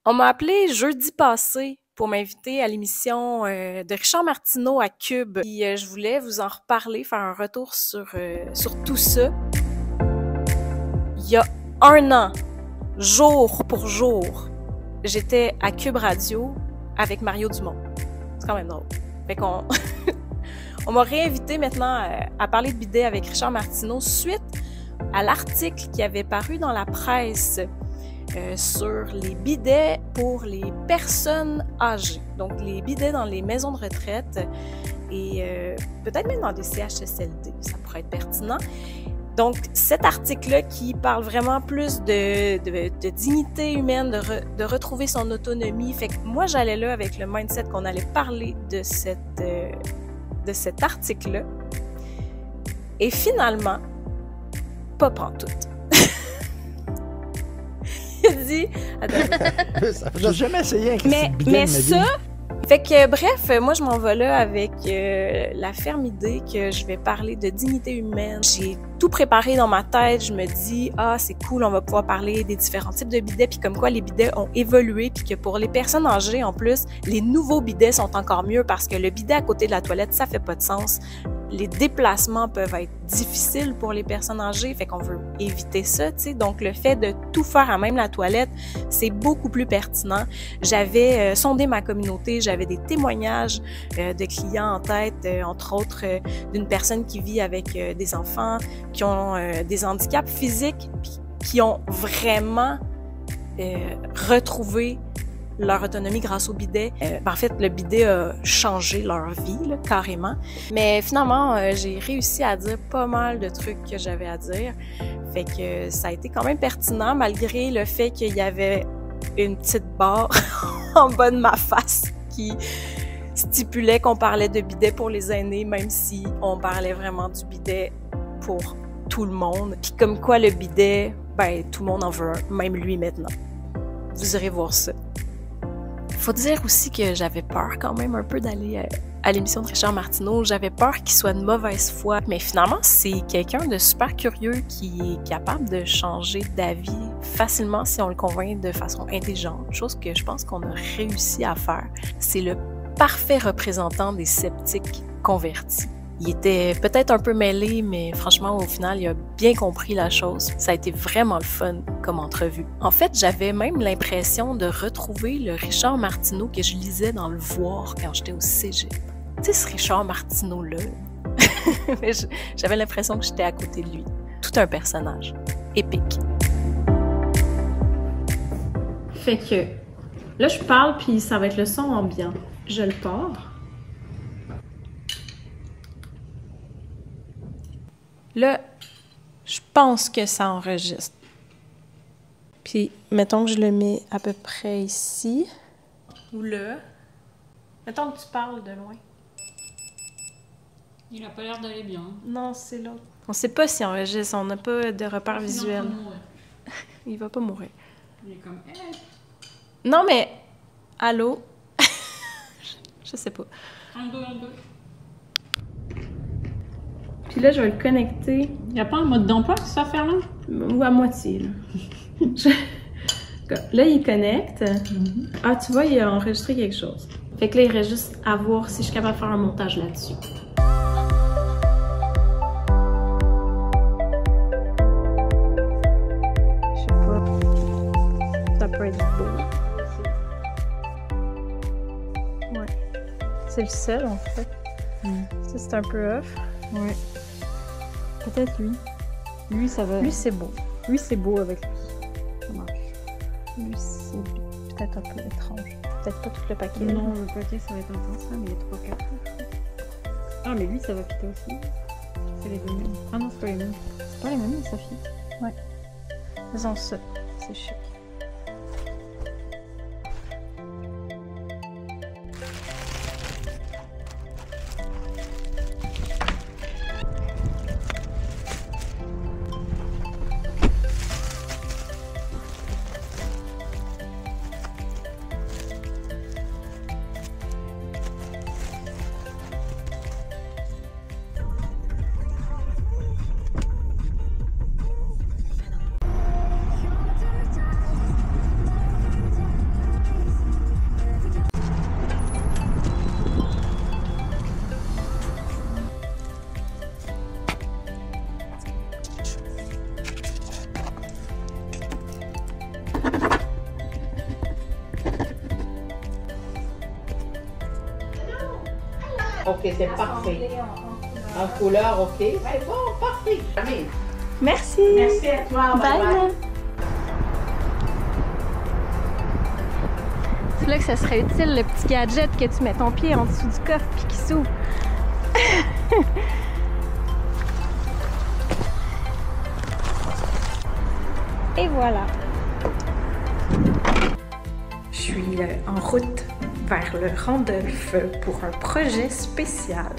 On m'a appelé jeudi passé pour m'inviter à l'émission de Richard Martineau à Cube. Puis, je voulais vous en reparler, faire un retour sur tout ça. Il y a 1 an, jour pour jour, j'étais à Cube Radio avec Mario Dumont. C'est quand même drôle. Fait qu'on on m'a réinvité maintenant à parler de bidet avec Richard Martineau suite à l'article qui avait paru dans la presse sur les bidets pour les personnes âgées. Donc, les bidets dans les maisons de retraite et peut-être même dans des CHSLD, ça pourrait être pertinent. Donc, cet article-là qui parle vraiment plus de dignité humaine, de retrouver son autonomie. Fait que moi, j'allais là avec le mindset qu'on allait parler de cet article-là. Et finalement, pas pantoute. Il dit... Attends. J'ai jamais essayé un mais ça... Fait que, bref, moi, je m'en vais là avec la ferme idée que je vais parler de dignité humaine. J'ai tout préparé dans ma tête. Je me dis, c'est cool, on va pouvoir parler des différents types de bidets, puis comme quoi les bidets ont évolué, puis que pour les personnes âgées, en plus, les nouveaux bidets sont encore mieux parce que le bidet à côté de la toilette, ça fait pas de sens. Les déplacements peuvent être difficiles pour les personnes âgées, fait qu'on veut éviter ça, tu sais. Donc, le fait de tout faire à même la toilette, c'est beaucoup plus pertinent. J'avais sondé ma communauté, j'avais des témoignages de clients en tête, entre autres d'une personne qui vit avec des enfants qui ont des handicaps physiques, puis qui ont vraiment retrouvé leur autonomie grâce au bidet. En fait, le bidet a changé leur vie, là, carrément. Mais finalement, j'ai réussi à dire pas mal de trucs que j'avais à dire. Fait que ça a été quand même pertinent, malgré le fait qu'il y avait une petite barre en bas de ma face qui stipulait qu'on parlait de bidet pour les aînés, même si on parlait vraiment du bidet pour tout le monde. Puis comme quoi le bidet, tout le monde en veut un, même lui maintenant. Vous irez voir ça. Faut dire aussi que j'avais peur quand même un peu d'aller à l'émission de Richard Martineau. J'avais peur qu'il soit de mauvaise foi. Mais finalement, c'est quelqu'un de super curieux qui est capable de changer d'avis facilement si on le convainc de façon intelligente. Chose que je pense qu'on a réussi à faire. C'est le parfait représentant des sceptiques convertis. Il était peut-être un peu mêlé, mais franchement, au final, il a bien compris la chose. Ça a été vraiment le fun comme entrevue. En fait, j'avais même l'impression de retrouver le Richard Martineau que je lisais dans Le Voir quand j'étais au cégep. Tu sais, ce Richard Martineau-là. J'avais l'impression que j'étais à côté de lui. Tout un personnage. Épique. Fait que là, je parle, puis ça va être le son ambiant. Je le pars. Là, je pense que ça enregistre. Puis, mettons que je le mets à peu près ici. Ou là. Mettons que tu parles de loin. Il a pas l'air d'aller bien. Non, c'est l'autre. On sait pas s'il enregistre, on n'a pas de repère visuel. Il va pas mourir. Il est comme... Hey. Non, mais... Allô? Je sais pas. Un peu. Puis là, je vais le connecter. Il n'y a pas un mode d'emploi sur cette affaire-là? Ou à moitié, là. Là, il connecte. Ah, tu vois, il a enregistré quelque chose. Fait que là, il reste juste à voir si je suis capable de faire un montage là-dessus. Je sais pas. Ça peut être beau. Ouais. C'est le seul, en fait. Ça, c'est un peu off. Ouais. Peut-être lui. Lui, ça va. Lui, c'est beau. Lui, c'est beau avec lui. Ça marche. Lui, c'est peut-être un peu étrange. Peut-être pas tout le paquet. Non, le paquet, ça va être intense, là, mais il y a 3-4. Ah, mais lui, ça va fitter aussi. C'est les deux mêmes. Ah non, c'est pas les mêmes. C'est pas les mêmes, mais ça fit. Ouais. Faisons ça. C'est chic. Ok, c'est parfait. En couleur, ok. C'est bon, parfait. Allez. Merci. Merci à toi. Bye. Bye. C'est là que ça serait utile, le petit gadget que tu mets ton pied en dessous du coffre puis qui s'ouvre. Et voilà. Je suis en route vers le Randolph pour un projet spécial.